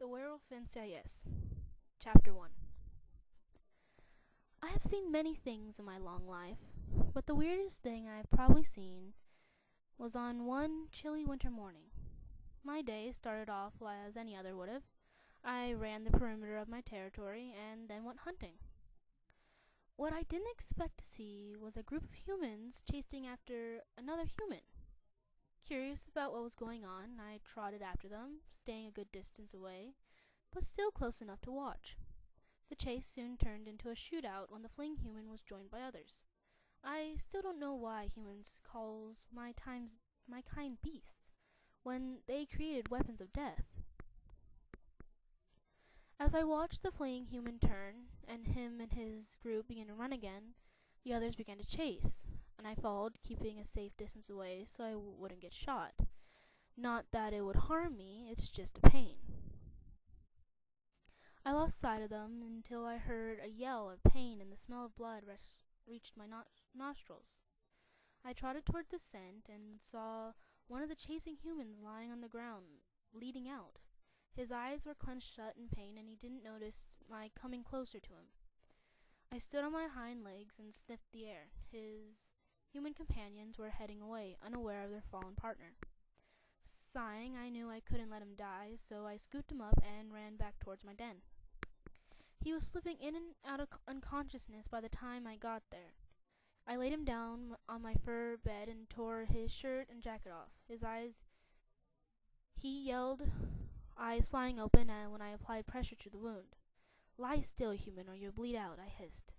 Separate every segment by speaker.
Speaker 1: The Werewolf of NCIS, Chapter 1. I have seen many things in my long life, but the weirdest thing I have probably seen was on one chilly winter morning. My day started off as any other would have. I ran the perimeter of my territory and then went hunting. What I didn't expect to see was a group of humans chasing after another human. Curious about what was going on, I trotted after them, staying a good distance away, but still close enough to watch. The chase soon turned into a shootout when the fleeing human was joined by others. I still don't know why humans calls my kind beasts, when they created weapons of death. As I watched the fleeing human turn, and him and his group begin to run again, the others began to chase, and I followed, keeping a safe distance away so I wouldn't get shot. Not that it would harm me, it's just a pain. I lost sight of them until I heard a yell of pain and the smell of blood reached my nostrils. I trotted toward the scent and saw one of the chasing humans lying on the ground, bleeding out. His eyes were clenched shut in pain, and he didn't notice my coming closer to him. I stood on my hind legs and sniffed the air. His human companions were heading away, unaware of their fallen partner. Sighing, I knew I couldn't let him die, so I scooped him up and ran back towards my den. He was slipping in and out of unconsciousness by the time I got there. I laid him down on my fur bed and tore his shirt and jacket off. He yelled, eyes flying open, and when I applied pressure to the wound. "Lie still, human, or you'll bleed out," I hissed.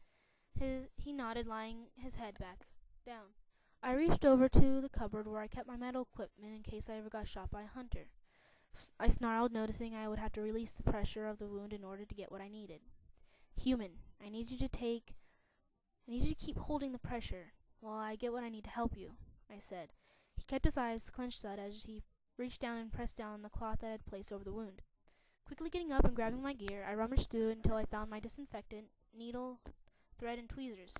Speaker 1: He nodded, lying his head back down. I reached over to the cupboard where I kept my metal equipment in case I ever got shot by a hunter. I snarled, noticing I would have to release the pressure of the wound in order to get what I needed. "Human, I need you to keep holding the pressure while I get what I need to help you," I said. He kept his eyes clenched shut as he reached down and pressed down on the cloth that I had placed over the wound. Quickly getting up and grabbing my gear, I rummaged through it until I found my disinfectant, needle, thread, and tweezers.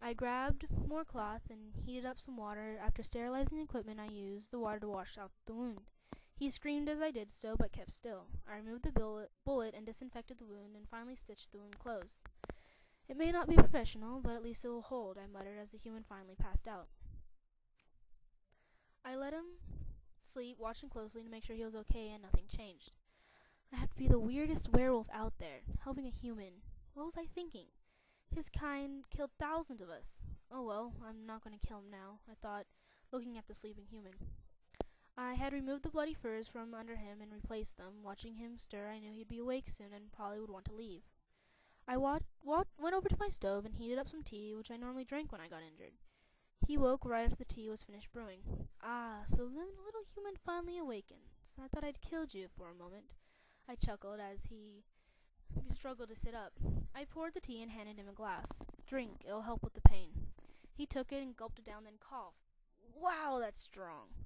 Speaker 1: I grabbed more cloth and heated up some water. After sterilizing the equipment, I used the water to wash out the wound. He screamed as I did so, but kept still. I removed the bullet and disinfected the wound, and finally stitched the wound closed. "It may not be professional, but at least it will hold," I muttered as the human finally passed out. I let him sleep, watching closely to make sure he was okay, and nothing changed. I have to be the weirdest werewolf out there, helping a human. What was I thinking? His kind killed thousands of us. Oh well, I'm not going to kill him now, I thought, looking at the sleeping human. I had removed the bloody furs from under him and replaced them. Watching him stir, I knew he'd be awake soon and probably would want to leave. I went over to my stove and heated up some tea, which I normally drank when I got injured. He woke right after the tea was finished brewing. "Ah, so the little human finally awakens. I thought I'd killed you for a moment," I chuckled as he struggled to sit up. I poured the tea and handed him a glass. "Drink, it'll help with the pain." He took it and gulped it down, then coughed. "Wow, that's strong."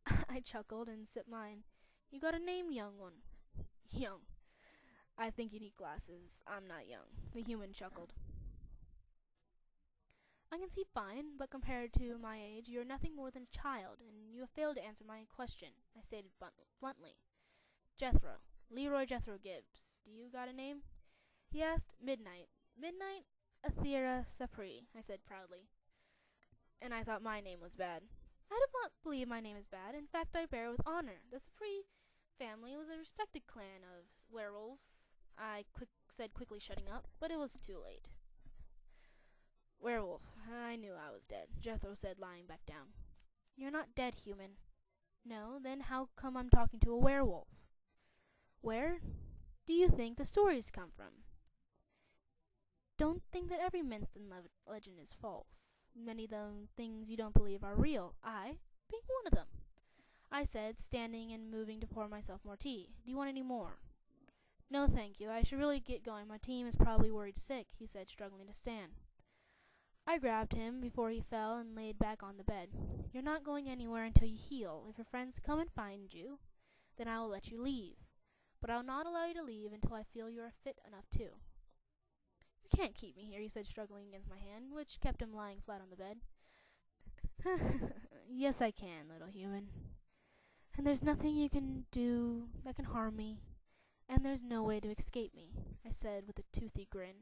Speaker 1: I chuckled and sipped mine. "You got a name, young one?" "Young. I think you need glasses. I'm not young," the human chuckled. "I can see fine, but compared to my age, you're nothing more than a child, and you have failed to answer my question," I stated bluntly. "Jethro. Leroy Jethro Gibbs. Do you got a name?" He asked. "Midnight. Midnight Athera Sapri," I said proudly. And I thought my name was bad. I do not believe my name is bad. In fact, I bear it with honor. The Sapri family was a respected clan of werewolves, I said, quickly shutting up, but it was too late. "Werewolf. I knew I was dead," Jethro said, lying back down. "You're not dead, human." "No, then how come I'm talking to a werewolf?" "Where do you think the stories come from?" "Don't think that every myth and legend is false. Many of the things you don't believe are real, I being one of them," I said, standing and moving to pour myself more tea. "Do you want any more?" "No, thank you. I should really get going. My team is probably worried sick," he said, struggling to stand. I grabbed him before he fell and laid back on the bed. "You're not going anywhere until you heal. If your friends come and find you, then I will let you leave. But I will not allow you to leave until I feel you are fit enough to." "You can't keep me here," he said, struggling against my hand, which kept him lying flat on the bed. "Yes, I can, little human. And there's nothing you can do that can harm me. And there's no way to escape me, I said with a toothy grin.